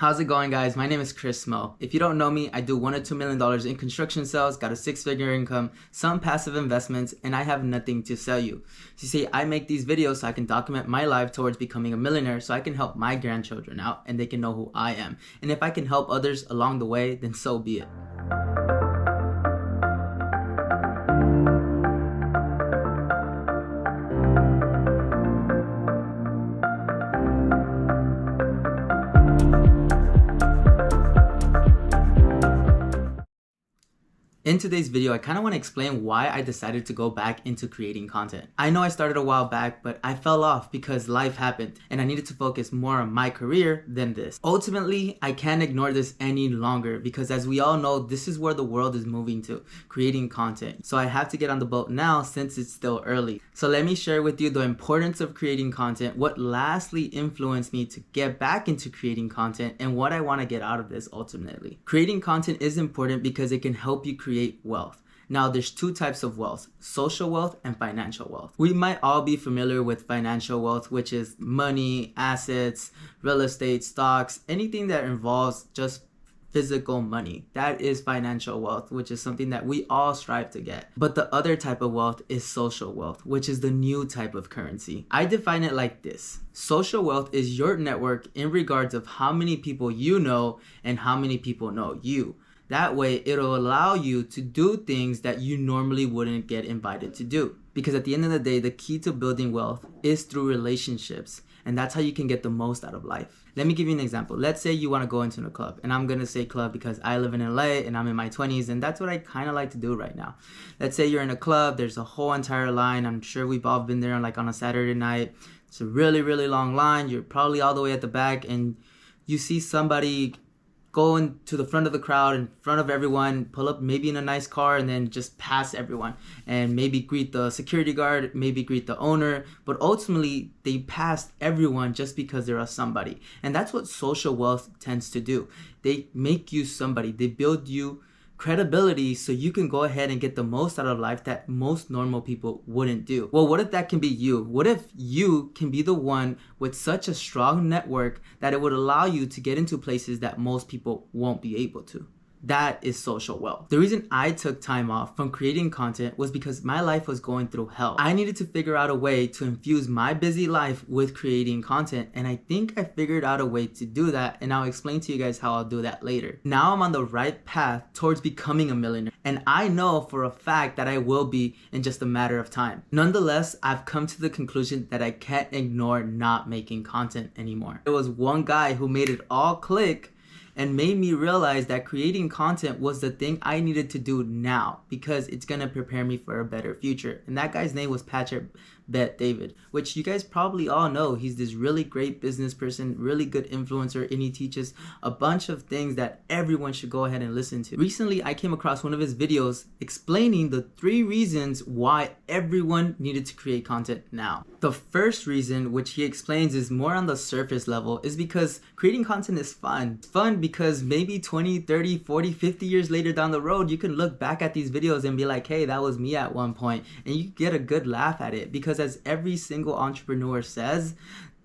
How's it going, guys? My name is Chris Mo. If you don't know me, I do $1 or $2 million in construction sales, got a 6-figure income, some passive investments, and I have nothing to sell you. So you see, I make these videos so I can document my life towards becoming a millionaire so I can help my grandchildren out and they can know who I am. And if I can help others along the way, then so be it. In today's video, I kind of want to explain why I decided to go back into creating content. I know I started a while back, but I fell off because life happened and I needed to focus more on my career than this. Ultimately, I can't ignore this any longer because as we all know, this is where the world is moving to, creating content. So I have to get on the boat now since it's still early. So let me share with you the importance of creating content, what lastly influenced me to get back into creating content, and what I want to get out of this ultimately. Creating content is important because it can help you create wealth. Now, there's two types of wealth: social wealth and financial wealth. We might all be familiar with financial wealth, which is money, assets, real estate, stocks, anything that involves just physical money. That is financial wealth, which is something that we all strive to get. But the other type of wealth is social wealth, which is the new type of currency. I define it like this. Social wealth is your network in regards of how many people you know and how many people know you. That way, it'll allow you to do things that you normally wouldn't get invited to do. Because at the end of the day, the key to building wealth is through relationships. And that's how you can get the most out of life. Let me give you an example. Let's say you want to go into a club. And I'm going to say club because I live in LA and I'm in my 20s. And that's what I kind of like to do right now. Let's say you're in a club. There's a whole entire line. I'm sure we've all been there like on a Saturday night. It's a really, really long line. You're probably all the way at the back. And you see somebody go into the front of the crowd, in front of everyone, pull up maybe in a nice car, and then just pass everyone. And maybe greet the security guard, maybe greet the owner. But ultimately, they passed everyone just because they're a somebody. And that's what social wealth tends to do. They make you somebody. They build you credibility so you can go ahead and get the most out of life that most normal people wouldn't do. Well, what if that can be you? What if you can be the one with such a strong network that it would allow you to get into places that most people won't be able to? That is social wealth. The reason I took time off from creating content was because my life was going through hell. I needed to figure out a way to infuse my busy life with creating content, and I think I figured out a way to do that, and I'll explain to you guys how I'll do that later. Now I'm on the right path towards becoming a millionaire, and I know for a fact that I will be in just a matter of time. Nonetheless, I've come to the conclusion that I can't ignore not making content anymore. There was one guy who made it all click and made me realize that creating content was the thing I needed to do now because it's going to prepare me for a better future. And that guy's name was Patrick Bet David, which you guys probably all know. He's this really great business person, really good influencer, and he teaches a bunch of things that everyone should go ahead and listen to. Recently, I came across one of his videos explaining the 3 reasons why everyone needed to create content now. The first reason, which he explains is more on the surface level, is because creating content is fun. It's fun because maybe 20, 30, 40, 50 years later down the road, you can look back at these videos and be like, hey, that was me at one point. And you get a good laugh at it because as every single entrepreneur says,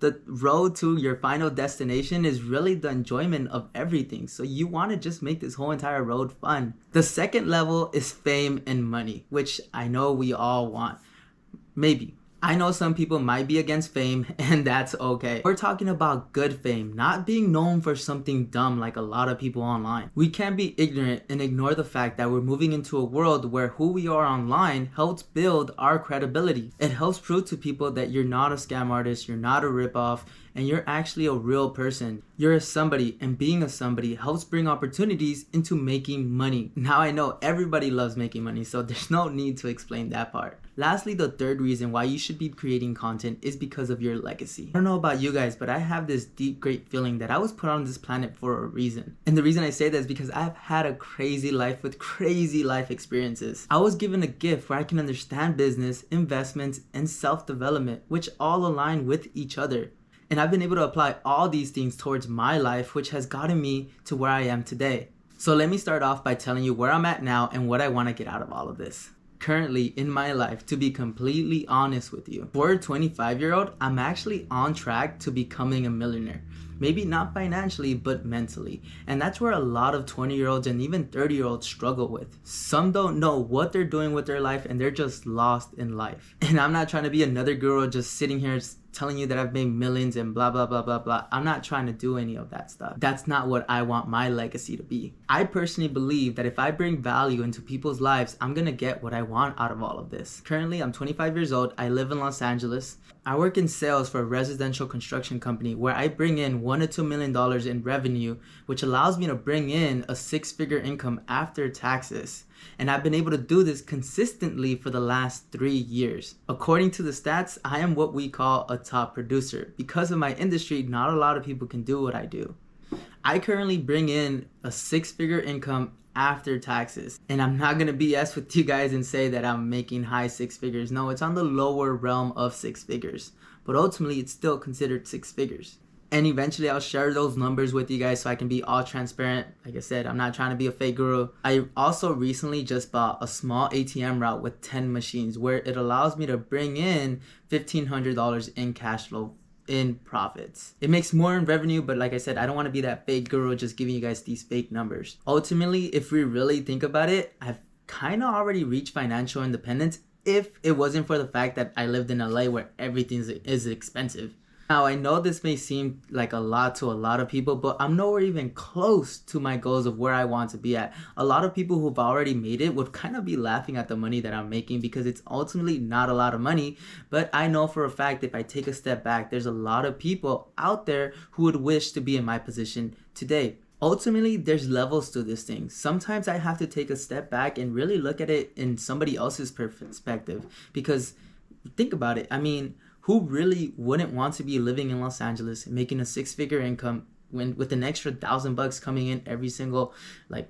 the road to your final destination is really the enjoyment of everything. So you want to just make this whole entire road fun. The second level is fame and money, which I know we all want. Maybe. I know some people might be against fame, and that's okay. We're talking about good fame, not being known for something dumb like a lot of people online. We can't be ignorant and ignore the fact that we're moving into a world where who we are online helps build our credibility. It helps prove to people that you're not a scam artist, you're not a ripoff, and you're actually a real person. You're a somebody, and being a somebody helps bring opportunities into making money. Now I know everybody loves making money, so there's no need to explain that part. Lastly, the third reason why you should be creating content is because of your legacy. I don't know about you guys, but I have this deep, great feeling that I was put on this planet for a reason. And the reason I say that is because I've had a crazy life with crazy life experiences. I was given a gift where I can understand business, investments, and self-development, which all align with each other. And I've been able to apply all these things towards my life, which has gotten me to where I am today. So let me start off by telling you where I'm at now and what I want to get out of all of this. currently in my life, to be completely honest with you, for a 25-year-old, I'm actually on track to becoming a millionaire. Maybe not financially, but mentally. And that's where a lot of 20-year-olds and even 30-year-olds struggle with. Some don't know what they're doing with their life and they're just lost in life. And I'm not trying to be another guru just sitting here telling you that I've made millions and blah, blah, blah, blah, blah. I'm not trying to do any of that stuff. That's not what I want my legacy to be. I personally believe that if I bring value into people's lives, I'm gonna get what I want out of all of this. Currently, I'm 25 years old. I live in Los Angeles. I work in sales for a residential construction company where I bring in $1 to $2 million in revenue, which allows me to bring in a 6-figure income after taxes. And I've been able to do this consistently for the last 3 years. According to the stats, I am what we call a top producer. Because of my industry, not a lot of people can do what I do. I currently bring in a 6-figure income after taxes. And I'm not gonna BS with you guys and say that I'm making high 6 figures. No, it's on the lower realm of 6 figures. But ultimately, it's still considered 6 figures. And eventually I'll share those numbers with you guys so I can be all transparent. Like I said, I'm not trying to be a fake guru. I also recently just bought a small ATM route with 10 machines where it allows me to bring in $1,500 in cash flow in profits. It makes more in revenue, but like I said, I don't want to be that fake guru just giving you guys these fake numbers. Ultimately, if we really think about it, I've kind of already reached financial independence if it wasn't for the fact that I lived in LA where everything is expensive. Now, I know this may seem like a lot to a lot of people, but I'm nowhere even close to my goals of where I want to be at. A lot of people who've already made it would kind of be laughing at the money that I'm making because it's ultimately not a lot of money. But I know for a fact if I take a step back, there's a lot of people out there who would wish to be in my position today. Ultimately, there's levels to this thing. Sometimes I have to take a step back and really look at it in somebody else's perspective because think about it. I mean, who really wouldn't want to be living in Los Angeles, making a 6-figure income with an extra $1,000 coming in every single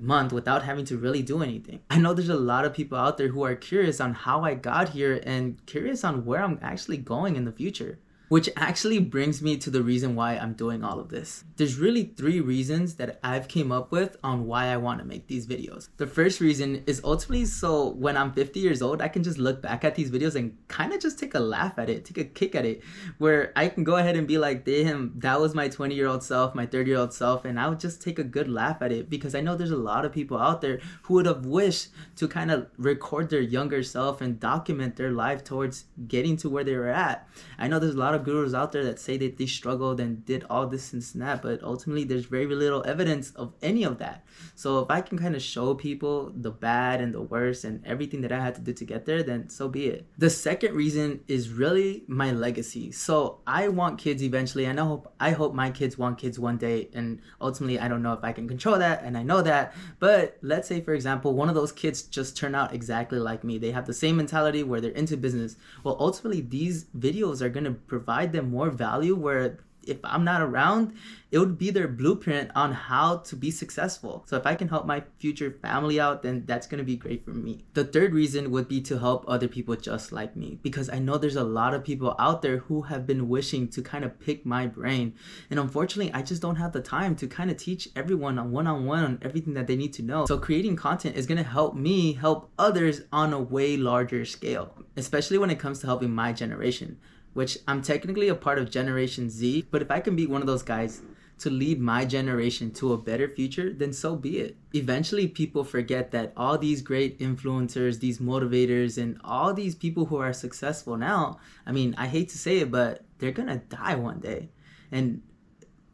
month without having to really do anything? I know there's a lot of people out there who are curious on how I got here and curious on where I'm actually going in the future. Which actually brings me to the reason why I'm doing all of this. There's really 3 reasons that I've came up with on why I want to make these videos. The first reason is ultimately so when I'm 50 years old, I can just look back at these videos and kind of just take a laugh at it, take a kick at it, where I can go ahead and be like, damn, that was my 20-year-old self, my 30-year-old self, and I would just take a good laugh at it because I know there's a lot of people out there who would have wished to kind of record their younger self and document their life towards getting to where they were at. I know there's a lot of gurus out there that say that they struggled and did all this and that, but ultimately there's very little evidence of any of that. So if I can kind of show people the bad and the worst and everything that I had to do to get there, then so be it. The second reason is really my legacy. So I want kids eventually, and I hope my kids want kids one day, and ultimately I don't know if I can control that, and I know that, but let's say for example one of those kids just turn out exactly like me. They have the same mentality where they're into business. Well, ultimately these videos are going to provide them more value where if I'm not around, it would be their blueprint on how to be successful. So if I can help my future family out, then that's going to be great for me. The third reason would be to help other people just like me, because I know there's a lot of people out there who have been wishing to kind of pick my brain. And unfortunately, I just don't have the time to kind of teach everyone on one-on-one on everything that they need to know. So creating content is going to help me help others on a way larger scale, especially when it comes to helping my generation, which I'm technically a part of Generation Z, but if I can be one of those guys to lead my generation to a better future, then so be it. Eventually, people forget that all these great influencers, these motivators, and all these people who are successful now, I mean, I hate to say it, but they're gonna die one day. And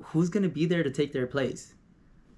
who's gonna be there to take their place?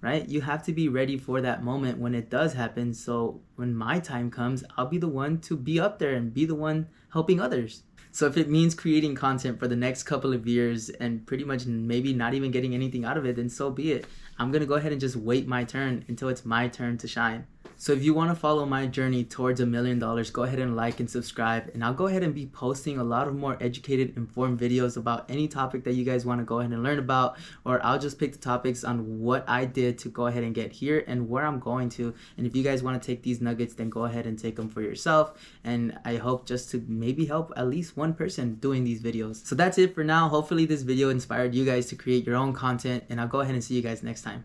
Right? You have to be ready for that moment when it does happen. So when my time comes, I'll be the one to be up there and be the one helping others. So if it means creating content for the next couple of years and pretty much maybe not even getting anything out of it, then so be it. I'm going to go ahead and just wait my turn until it's my turn to shine. So if you want to follow my journey towards $1 million, go ahead and like and subscribe. And I'll go ahead and be posting a lot of more educated, informed videos about any topic that you guys want to go ahead and learn about. Or I'll just pick the topics on what I did to go ahead and get here and where I'm going to. And if you guys want to take these nuggets, then go ahead and take them for yourself. And I hope just to maybe help at least one person doing these videos. So that's it for now. Hopefully this video inspired you guys to create your own content. And I'll go ahead and see you guys next time.